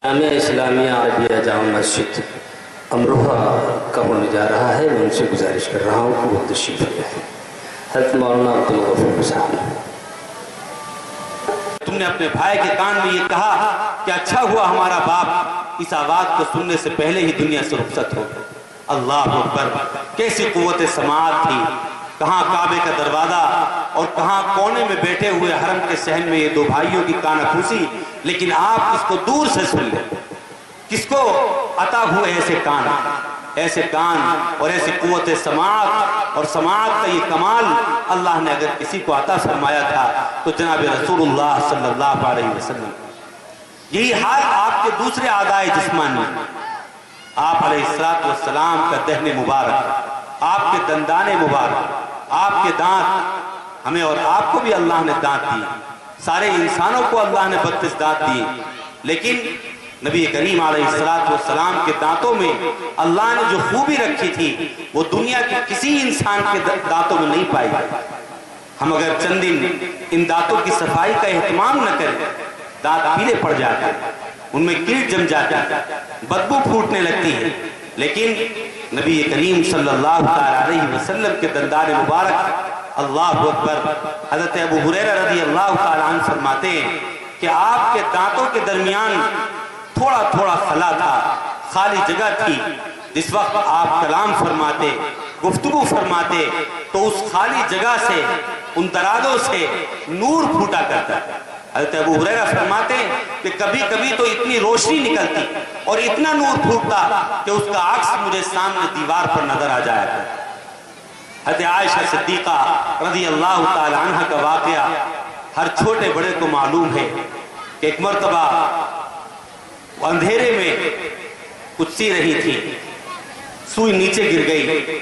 جامعہ اسلامیہ عربیہ جامع مسجد امروہہ کا ہونے جا رہا ہے. میں ان سے گزارش کر رہا ہوں کہ وہ تشریف لے آئیں. حضرت مولانا عبدالغفور صاحب. تم نے اپنے بھائی کے کان میں یہ کہا کہ اچھا ہوا ہمارا باپ اس آواز کو سننے سے پہلے ہی دنیا سے رخصت ہو گیا. اللہ اکبر، کیسی قوت سماعت تھی. کہاں کعبے کا دروازہ اور کہاں کونے میں بیٹھے ہوئے حرم کے صحن میں یہ دو بھائیوں کی کانا پھوسی، لیکن آپ اس کو دور سے سن لیں. کس کو عطا ہوئے ایسے کان اور ایسی قوت سماعت اور سماعت کا یہ کمال اللہ نے اگر کسی کو عطا فرمایا تھا تو جناب رسول اللہ صلی اللہ علیہ وسلم. یہی حال آپ کے دوسرے اعضائے جسمانی، آپ علیہ السلام کا دہن مبارک، آپ کے دندان مبارک، آپ کے دانت. ہمیں اور آپ کو بھی اللہ نے دانت دی، سارے انسانوں کو اللہ نے 32 دانت دیے، لیکن نبی کریم علیہ السلام کے دانتوں میں اللہ نے جو خوبی رکھی تھی وہ دنیا کے کسی انسان کے دانتوں میں نہیں پائی. ہم اگر چند دن ان دانتوں کی صفائی کا اہتمام نہ کریں، دانت پیلے پڑ جاتے، ان میں کیڑ جم جاتے، بدبو پھوٹنے لگتی ہے. لیکن نبی کریم صلی اللہ علیہ وسلم کے دندان مبارک، اللہ اکبر، حضرت ابو ہریرہ رضی اللہ تعالیٰ عنہ فرماتے ہیں کہ آپ کے دانتوں کے درمیان تھوڑا تھوڑا خلا تھا، خالی جگہ تھی. جس وقت آپ کلام فرماتے، گفتگو فرماتے تو اس خالی جگہ سے، ان درازوں سے نور پھوٹا کرتا. حضرت ابو ہریرہ فرماتے ہیں کہ کبھی کبھی تو اتنی روشنی نکلتی اور اتنا نور پھوٹتا کہ اس کا عکس مجھے سامنے دیوار پر نظر آ جایا تھا. حضرت عائشہ صدیقہ رضی اللہ تعالی عنہ کا واقعہ ہر چھوٹے بڑے کو معلوم ہے کہ ایک مرتبہ اندھیرے میں کچھ سی رہی تھی، سوئی نیچے گر گئی.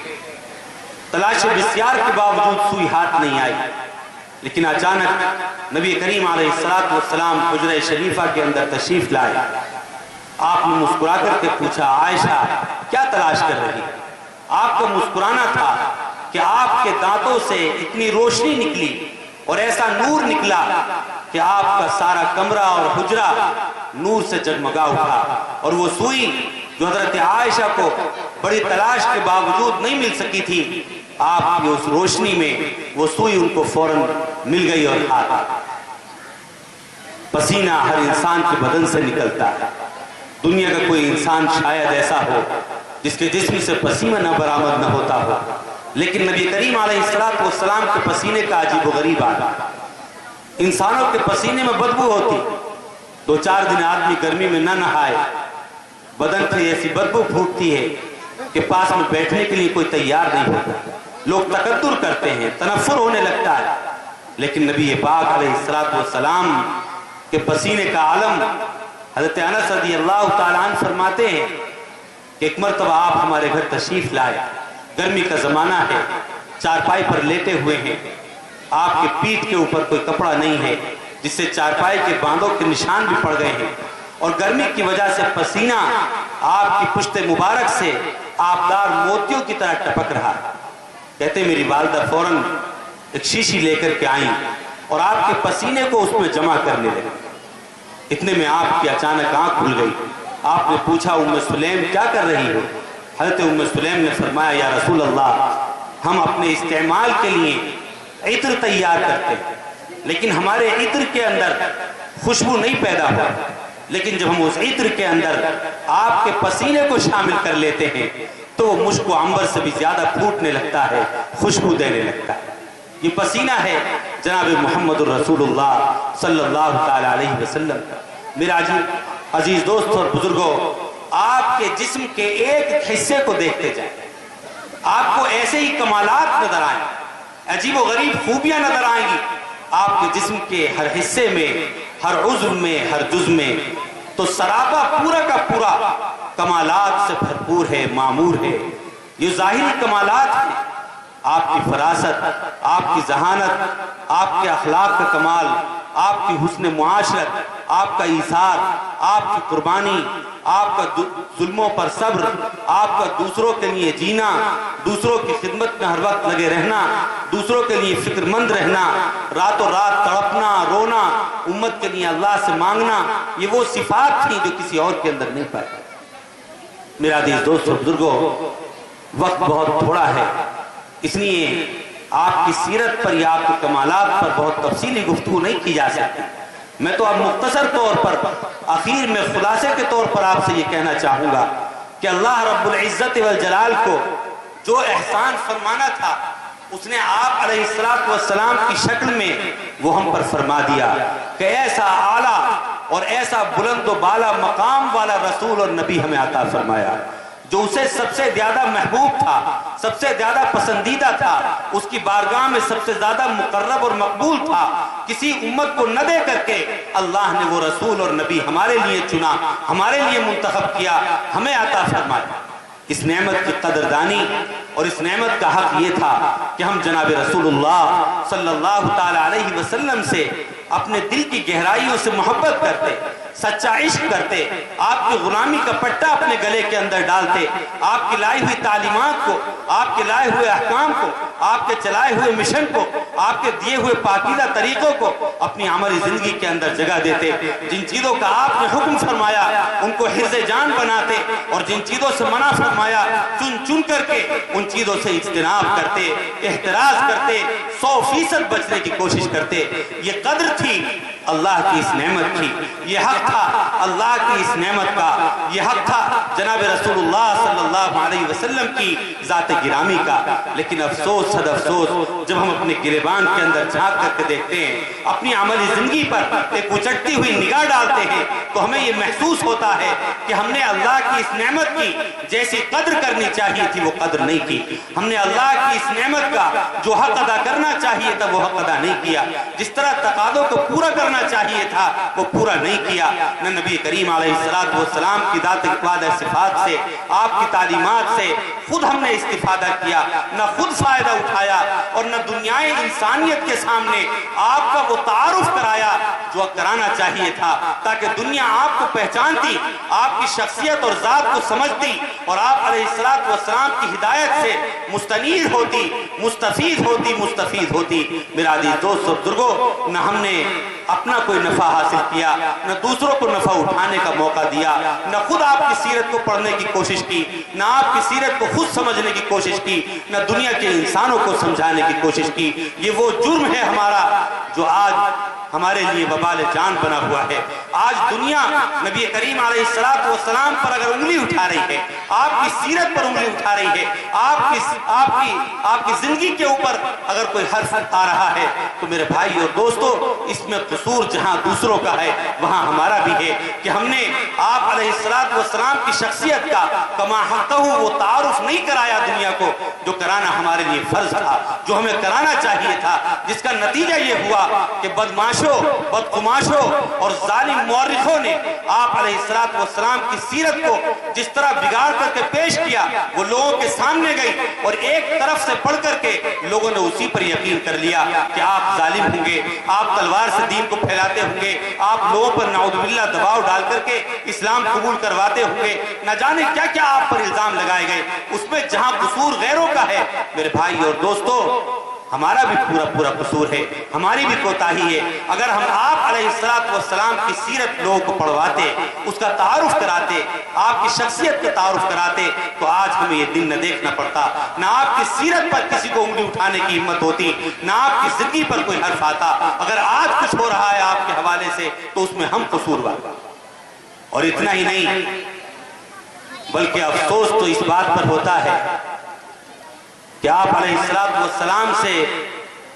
تلاش بسیار کے باوجود سوئی ہاتھ نہیں آئی، لیکن اچانک نبی کریم علیہ السلام حجرہ شریفہ کے اندر تشریف لائے. آپ نے مسکرا کر کے پوچھا، عائشہ کیا تلاش کر رہی؟ آپ کا مسکرانا تھا کہ آپ کے دانتوں سے اتنی روشنی نکلی اور ایسا نور نکلا کہ آپ کا سارا کمرہ اور حجرہ نور سے جگمگا اٹھا. اور وہ سوئی جو حضرت عائشہ کو بڑی تلاش کے باوجود نہیں مل سکی تھی، آپ کی اس روشنی میں وہ سوئی ان کو فوراً مل گئی. اور ہاتھ، پسینہ ہر انسان کے بدن سے نکلتا ہے. دنیا کا کوئی انسان شاید ایسا ہو جس کے جسم سے پسینہ نہ برآمد نہ ہوتا ہو، لیکن نبی کریم علیہ السلام کے پسینے کا عجیب و غریب آتا. انسانوں کے پسینے میں بدبو ہوتی، 2-4 دن آدمی گرمی میں نہ نہائے، بدن سے ایسی بدبو پھوٹتی ہے کہ پاس میں بیٹھنے کے لیے کوئی تیار نہیں ہوتا. لوگ تکدر کرتے ہیں، تنفر ہونے لگتا ہے. لیکن نبی پاک علیہ السلام کے پسینے کا عالم حضرت انس رضی اللہ تعالیٰ عنہ فرماتے ہیں کہ ایک مرتبہ آپ ہمارے گھر تشریف لائے. گرمی کا زمانہ ہے، چارپائی پر لیٹے ہوئے ہیں، آپ کے پیٹھ کے اوپر کوئی کپڑا نہیں ہے جس سے چارپائی کے باندوں کے نشان بھی پڑ گئے ہیں، اور گرمی کی وجہ سے پسینہ آپ کی پشت مبارک سے آبدار موتیوں کی طرح ٹپک رہا ہے. کہتے میری والدہ فوراً ایک شیشی لے کر کے آئیں اور آپ کے پسینے کو اس میں جمع کرنے لگے. اتنے میں آپ کی اچانک آنکھ کھل گئی. آپ نے پوچھا، ام سلیم کیا کر رہی ہو؟ حضرت ام سلیم نے فرمایا، یا رسول اللہ، ہم اپنے استعمال کے لیے عطر تیار کرتے ہیں، لیکن ہمارے عطر کے اندر خوشبو نہیں پیدا ہوا، لیکن جب ہم اس عطر کے اندر آپ کے پسینے کو شامل کر لیتے ہیں تو وہ مشک و عنبر سے بھی زیادہ پھوٹنے لگتا ہے، خوشبو دینے لگتا ہے. یہ پسینہ ہے جناب محمد الرسول اللہ صلی اللہ تعالی علیہ وسلم. میرا عزیز دوست اور بزرگوں، آپ کے جسم کے ایک حصے کو دیکھتے جائیں، آپ کو ایسے ہی کمالات نظر آئیں، عجیب و غریب خوبیاں نظر آئیں گی آپ کے جسم کے ہر حصے میں، ہر عضو میں، ہر جز میں. تو سراپا پورا کا پورا کمالات سے بھرپور ہے، معمور ہے. یہ ظاہری کمالات ہیں، آپ کی فراست، آپ کی ذہانت، آپ کے اخلاق کا کمال، آپ کی حسن معاشرت، آپ کا ایثار، آپ کی قربانی، آپ کا ظلموں پر صبر، آپ کا دوسروں کے لیے جینا، دوسروں کی خدمت میں ہر وقت لگے رہنا، دوسروں کے لیے فکر مند رہنا، راتوں رات تڑپنا، رونا، امت کے لیے اللہ سے مانگنا، یہ وہ صفات تھیں جو کسی اور کے اندر نہیں پائی۔ میرا عزیز دوستو بزرگوں، وقت بہت تھوڑا ہے، اس لیے آپ کی سیرت پر یا آپ کے کمالات پر بہت تفصیلی گفتگو نہیں کی جا سکتی۔ میں تو اب مختصر طور پر آخر میں خلاصے کے طور پر آپ سے یہ کہنا چاہوں گا کہ اللہ رب العزت والجلال کو جو احسان فرمانا تھا اس نے آپ علیہ السلام کی شکل میں وہ ہم پر فرما دیا کہ ایسا اعلیٰ اور ایسا بلند و بالا مقام والا رسول اور نبی ہمیں عطا فرمایا جو اسے سب سے زیادہ محبوب تھا، سب سے زیادہ پسندیدہ تھا، اس کی بارگاہ میں سب سے زیادہ مقرب اور مقبول تھا۔ کسی امت کو نہ دے کر کے اللہ نے وہ رسول اور نبی ہمارے لیے چنا، ہمارے لیے منتخب کیا، ہمیں عطا فرمایا۔ اس نعمت کی قدردانی اور اس نعمت کا حق یہ تھا کہ ہم جناب رسول اللہ صلی اللہ تعالی علیہ وسلم سے اپنے دل کی گہرائیوں سے محبت کرتے، سچا عشق کرتے، آپ کی غلامی کا پٹا اپنے گلے کے اندر ڈالتے، آپ کی لائی ہوئی تعلیمات کو، آپ کے لائے ہوئے احکام کو، آپ کے چلائے ہوئے مشن کو، آپ کے دیے ہوئے پاکیزہ طریقوں کو اپنی عملی زندگی کے اندر جگہ دیتے۔ جن چیزوں کا آپ نے حکم فرمایا ان کو حرز جان بناتے اور جن چیزوں سے منع فرمایا چن چن کر کے ان چیزوں سے اجتناب کرتے، احتراز کرتے، 100% بچنے کی کوشش کرتے۔ یہ قدر تھی اللہ کی اس نعمت کی، یہ حق تھا اللہ کی اس نعمت کا، یہ حق تھا جناب رسول اللہ صلی اللہ علیہ وسلم کی ذات گرامی کا۔ لیکن افسوس صد افسوس، جب ہم اپنے گریبان کے اندر جھانک کر کے دیکھتے ہیں، اپنی عملی زندگی پر ایک اچٹتی ہوئی نگاہ ڈالتے ہیں تو ہمیں یہ محسوس ہوتا ہے کہ ہم نے اللہ کی اس نعمت کی جیسی قدر کرنی چاہیے تھی وہ قدر نہیں کی، ہم نے اللہ کی اس نعمت کا جو حق ادا کرنا چاہیے تھا وہ حق ادا نہیں کیا، جس طرح تقاضوں کو پورا کرنا چاہیے تھا وہ پورا نہیں کیا۔ نہ نبی کریم علیہ السلام کی ذات اقوال صفات سے، آپ کی تعلیمات سے خود ہم نے استفادہ کیا، نہ خود فائدہ اٹھایا اور نہ دنیائے انسانیت کے سامنے آپ کا وہ تعارف کرایا جو کرانا چاہیے تھا، تاکہ دنیا آپ کو پہچانتی، آپ کی شخصیت اور ذات کو سمجھتی اور آپ علیہ السلام کی ہدایت سے مستنیر ہوتی، مستفید ہوتی۔ میرا عزیز دوستو بزرگوں، نہ ہم نے اپنا کوئی نفع حاصل کیا، نہ دوسروں کو نفع اٹھانے کا موقع دیا، نہ خود آپ کی سیرت کو پڑھنے کی کوشش کی، نہ آپ کی سیرت کو خود سمجھنے کی کوشش کی، نہ دنیا کے انسانوں کو سمجھانے کی کوشش کی۔ یہ وہ جرم ہے ہمارا جو آج ہمارے لیے وبال جان بنا ہوا ہے۔ آج دنیا نبی کریم علیہ السلام پر اگر انگلی اٹھا رہی ہے، آپ کی سیرت پر انگلی اٹھا رہی ہے، آپ کی زندگی کے اوپر اگر کوئی حرف آ رہا ہے تو میرے بھائی اور دوستو، اس میں قصور جہاں دوسروں کا ہے وہاں ہمارا بھی ہے کہ ہم نے آپ علیہ السلام کی شخصیت کا کما حقہ وہ تعارف نہیں کرایا دنیا کو جو کرانا ہمارے لیے فرض تھا، جو ہمیں کرانا چاہیے تھا، جس کا نتیجہ یہ ہوا کہ بدماشوں، بدقماشوں اور ظالم مورخوں نے آپ علیہ السلام کی سیرت کو جس طرح بگاڑ کر کے پیش کیا وہ لوگوں کے سامنے گئی اور ایک طرف سے پڑھ کر کے لوگوں نے اسی پر یقین کر لیا کہ آپ ظالم ہوں گے، آپ تلوار سے دین کو پھیلاتے ہوں گے، آپ لوگوں پر نعوذ باللہ دباؤ ڈال کر کے اسلام قبول کرواتے ہوں گے، نہ جانے کیا کیا آپ پر الزام لگائے گئے۔ اس میں جہاں قصور غیروں کا ہے میرے بھائی اور دوستو، ہمارا بھی پورا قصور ہے، ہماری بھی کوتاہی ہے۔ اگر ہم آپ علیہ السلام کی سیرت لوگوں کو پڑھواتے، اس کا تعارف کراتے، آپ کی شخصیت کا تعارف کراتے تو آج ہمیں یہ دن نہ دیکھنا پڑتا، نہ آپ کی سیرت پر کسی کو انگلی اٹھانے کی ہمت ہوتی، نہ آپ کی زندگی پر کوئی حرف آتا۔ اگر آج کچھ ہو رہا ہے آپ کے حوالے سے تو اس میں ہم قصوروار۔ اور اتنا ہی نہیں بلکہ افسوس تو اس بات پر ہوتا ہے کہ آپ علیہ السلام سے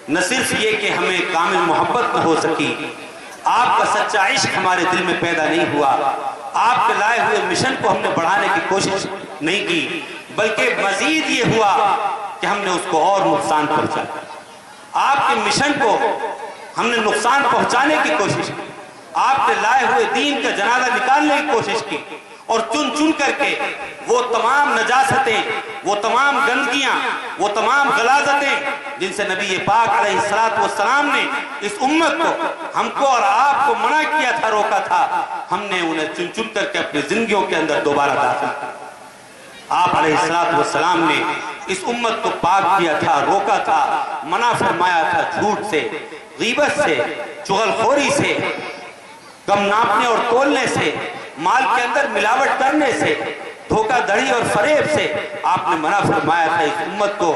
نہ صرف یہ کہ ہمیں کامل محبت نہ ہو سکی، آپ کا سچا عشق ہمارے دل میں پیدا نہیں ہوا، آپ کے لائے ہوئے مشن کو ہم نے بڑھانے کی کوشش نہیں کی، بلکہ مزید یہ ہوا کہ ہم نے اس کو اور نقصان پہنچایا۔ آپ کے مشن کو ہم نے نقصان پہنچانے کی کوشش کی، آپ کے لائے ہوئے دین کا جنازہ نکالنے کی کوشش کی، اور چن چن کر کے وہ تمام نجاستیں، وہ تمام گندگیاں، وہ تمام غلاظتیں جن سے نبی پاک علیہ السلام نے اس امت کو، ہم کو اور آپ کو منع کیا تھا، روکا تھا، ہم نے انہیں چن چن کر کے اپنی زندگیوں کے اندر دوبارہ داخل کیا۔ آپ علیہ السلام نے اس امت کو پاک کیا تھا، روکا تھا، منع فرمایا تھا جھوٹ سے، غیبت سے، چغل خوری سے، کم ناپنے اور تولنے سے، مال کے اندر ملاوٹ کرنے سے، دھوکہ دھڑی اور فریب سے۔ آپ نے منع فرمایا تھا اس امت کو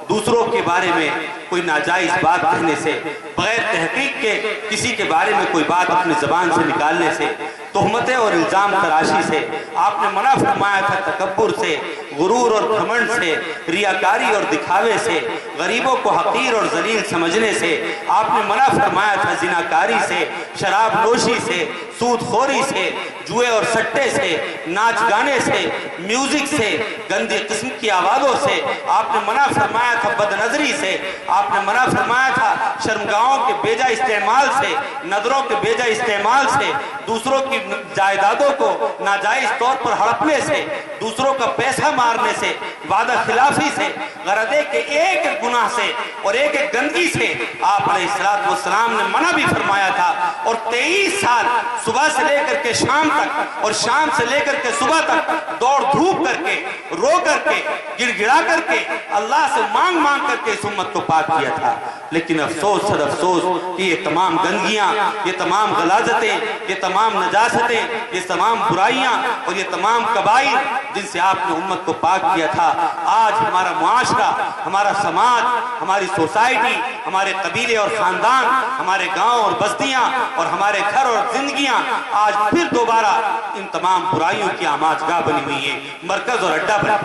دوسروں کے بارے میں کوئی ناجائز بات کہنے سے، بغیر تحقیق کے کسی کے بارے میں کوئی بات اپنی زبان سے نکالنے سے، تہمتیں اور الزام تراشی سے۔ آپ نے منع فرمایا تھا تکبر سے، غرور اور گھمنڈ سے، ریاکاری اور دکھاوے سے، غریبوں کو حقیر اور ذلیل سمجھنے سے۔ آپ نے منع فرمایا تھا زناکاری سے، شراب نوشی سے، سود خوری سے، جوئے اور سٹے سے، ناچ گانے سے، میوزک سے، گندی قسم کی آوازوں سے۔ آپ نے منع فرمایا تھا بد نظری سے۔ آپ نے منع فرمایا تھا شرمگاہوں کے بیجا استعمال سے، نظروں کے بیجا استعمال سے، دوسروں کی جائیدادوں کو ناجائز طور پر ہڑپنے سے، دوسروں کا پیسہ مارنے سے، وعدہ خلافی سے، غرض ہے کہ ایک ایک گناہ سے اور ایک ایک گندگی سے آپ علیہ السلام نے منع بھی فرمایا تھا۔ اور 23 سال صبح سے لے کر کے شام تک اور شام سے لے کر کے صبح تک دوڑ دھوپ کر کے، رو کر کے، گڑ گڑا کر کے، اللہ سے مانگ مانگ کر کے اس امت کو پاک کیا تھا۔ لیکن افسوس صد افسوس کہ یہ تمام گندگیاں، یہ تمام غلاظتیں، یہ تمام نجاستیں، یہ تمام برائیاں اور یہ تمام کبائر جن سے آپ نے امت کو پاک کیا تھا، آج ہمارا معاشرہ، ہمارا سماج، ہماری سوسائٹی، ہمارے قبیلے اور خاندان، ہمارے گاؤں اور بستیاں اور ہمارے گھر اور زندگیاں آج پھر دوبارہ ان تمام برائیوں کی آماج گاہ بنی ہوئی ہیں، مرکز اور اڈا بنی۔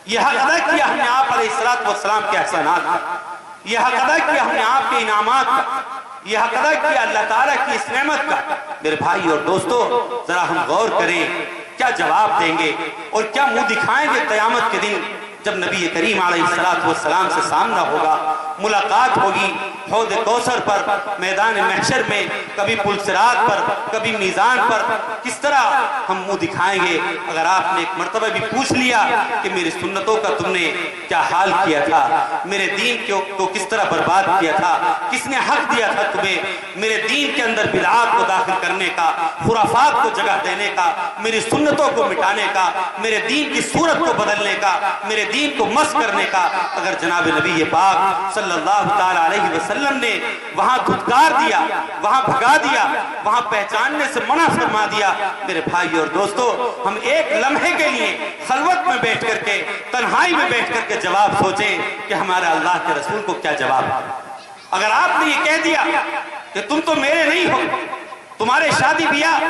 یہ حق ادا کیا ہم نے آپ علیہ السلام کے احسانات کا، یہ حق ادا کیا ہم نے آپ کے انعامات کا، یہ حق ادا کیا اللہ تعالیٰ کی اس نعمت کا۔ میرے بھائی اور دوستو، ذرا ہم غور کریں، کیا جواب دیں گے اور کیا منہ دکھائیں گے قیامت کے دن جب نبی کریم علیہ السلام سے سامنا ہوگا، ملاقات ہوگی حوض کوثر پر، میدان محشر میں، کبھی پل صراط پر، کبھی میزان پر۔ کس طرح ہم منہ دکھائیں گے اگر آپ نے ایک مرتبہ بھی پوچھ لیا کہ میری سنتوں کا تم نے کیا حال کیا تھا، میرے دین کو کس طرح برباد کیا تھا، کس نے حق دیا تھا تمہیں میرے دین کے اندر بدعات کو داخل کرنے کا، خرافات کو جگہ دینے کا، میری سنتوں کو مٹانے کا، میرے دین کی صورت کو بدلنے کا، میرے دین کو مس کرنے کا۔ اگر جناب نبی پاک صلی اللہ تعالی علیہ وسلم نے وہاں دھتکار دیا، وہاں بھگا دیا، وہاں پہچاننے سے منع فرما دیا، میرے بھائی اور دوستو، ہم ایک لمحے کے لیے خلوت میں بیٹھ کر کے، تنہائی میں بیٹھ کر کے جواب سوچیں کہ ہمارا اللہ کے رسول کو کیا جواب ہے۔ اگر آپ نے یہ کہہ دیا کہ تم تو میرے نہیں ہو، تمہارے شادی بیاہ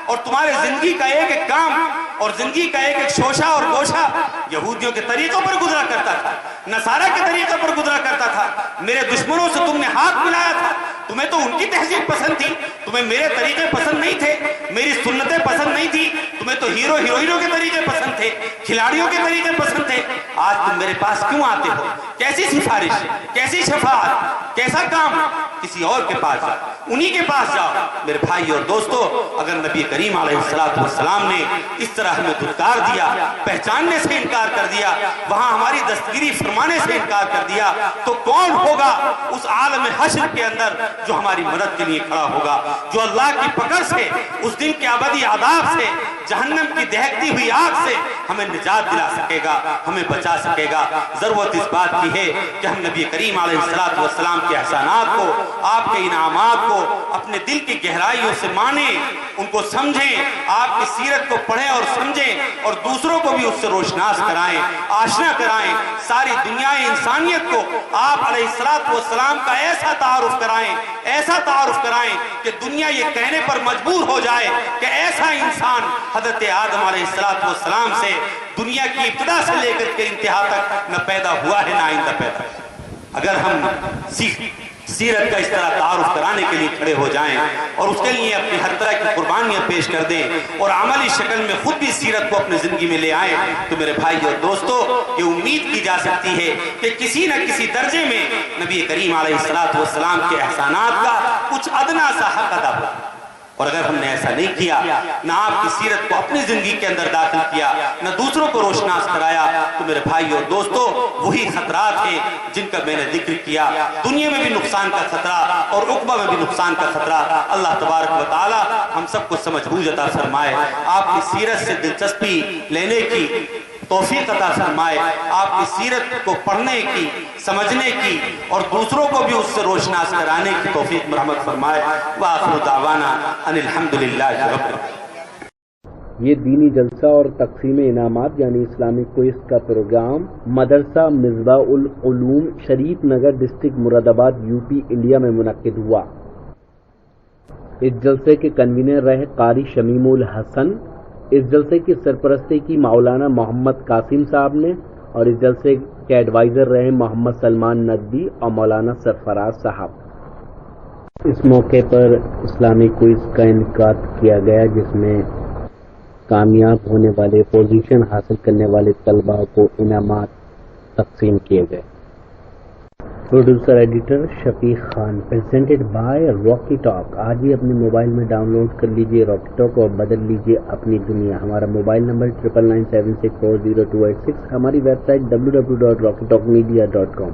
اور تمہارے زندگی کا ایک ایک کام اور زندگی کا ایک ایک شوشہ اور گوشہ یہودیوں کے طریقوں پر گزرا کرتا تھا، نصارہ کے طریقوں پر گزرا کرتا تھا، میرے دشمنوں سے تم نے ہاتھ ملایا تھا، تمہیں تو ان کی تہذیب پسند تھی، تمہیں میرے طریقے پسند نہیں تھے، میری سنتیں پسند نہیں تھی، تمہیں تو ہیرو ہیروئنوں کے طریقے پسند تھے، کھلاڑیوں کے طریقے پسند تھے، آج تم میرے پاس کیوں آتے ہو؟ کیسی سفارش، کیسی شفاعت، کیسا کام؟ کسی اور کے پاس جاؤ، انہی کے پاس جاؤ۔ میرے بھائی اور دوستو، اگر نبی کریم علیہ السلام نے اس طرح ہمیں دھتکار دیا، پہچاننے سے انکار کر دیا، وہاں ہماری دستگیری فرمانے سے انکار کر دیا، تو کون ہوگا اس عالم حشر کے اندر جو ہماری مدد کے لیے کھڑا ہوگا، جو اللہ کی پکڑ سے، اس دن کے ابدی عذاب سے، جہنم کی دہکتی ہوئی آگ سے ہمیں نجات دلا سکے گا، ہمیں بچا سکے گا؟ ضرورت اس بات کی ہے کہ ہم نبی کریم علیہ السلام کے احسانات کو، آپ کے انعامات کو اپنے دل کی گہرائیوں سے مانیں، ان کو سمجھیں، آپ کی سیرت کو پڑھیں اور سمجھیں، اور دوسروں کو بھی اس سے روشناس کرائیں، آشنا کرائیں، ساری دنیا انسانیت کو آپ علیہ السلام کا ایسا تعارف کرائیں، ایسا تعارف کرائیں کہ دنیا یہ کہنے پر مجبور ہو جائے کہ ایسا انسان حضرت آدم علیہ السلام سے دنیا کی ابتدا سے لے کر کے انتہا تک نہ پیدا ہوا ہے نہ آئندہ پیدا ہے۔ اگر ہم سیرت کا اس طرح تعارف کرانے کے لیے کھڑے ہو جائیں اور اس کے لیے اپنی ہر طرح کی قربانیاں پیش کر دیں اور عملی شکل میں خود بھی سیرت کو اپنی زندگی میں لے آئیں، تو میرے بھائی اور دوستو، یہ امید کی جا سکتی ہے کہ کسی نہ کسی درجے میں نبی کریم علیہ السلام کے احسانات کا کچھ ادنا سا حق ادا ہو۔ اور اگر ہم نے ایسا نہیں کیا، نہ آپ کی سیرت کو اپنی زندگی کے اندر داخل کیا، نہ دوسروں کو روشناس کرایا، تو میرے بھائی اور دوستو وہی خطرات ہیں جن کا میں نے ذکر کیا۔ دنیا میں بھی نقصان کا خطرہ اور عقبہ میں بھی نقصان کا خطرہ اللہ تبارک و تعالی ہم سب کو سمجھ بوجھ عطا فرمائے، آپ کی سیرت سے دلچسپی لینے کی توفیق عطا فرمائے، آپ کی سیرت کو پڑھنے کی، سمجھنے کی اور دوسروں کو بھی اس سے روشناس کرانے کی توفیق مرحمت فرمائے۔ وآخر دعوانا ان الحمدللہ رب العالمین۔ یہ دینی جلسہ اور تقسیم انعامات یعنی اسلامک کوئز کا پروگرام مدرسہ مصباح العلوم شریف نگر ڈسٹرکٹ مراد آباد یوپی انڈیا میں منعقد ہوا۔ اس جلسے کے کنوینر رہے قاری شمیم الحسن۔ اس جلسے کی سرپرستی کی مولانا محمد قاسم صاحب نے اور اس جلسے کے ایڈوائزر رہے محمد سلمان ندوی اور مولانا سرفراز صاحب۔ اس موقع پر اسلامی کوئز کا انعقاد کیا گیا جس میں کامیاب ہونے والے پوزیشن حاصل کرنے والے طلباء کو انعامات تقسیم کیے گئے۔ Producer editor Shafiq Khan, presented by Rocky talk. آج ہی اپنے موبائل میں ڈاؤن لوڈ کر لیجئے راکی ٹاک اور بدل لیجئے اپنی دنیا۔ ہمارا موبائل نمبر 9997640286، ہماری ویب سائٹ www.rockytalkmedia.com۔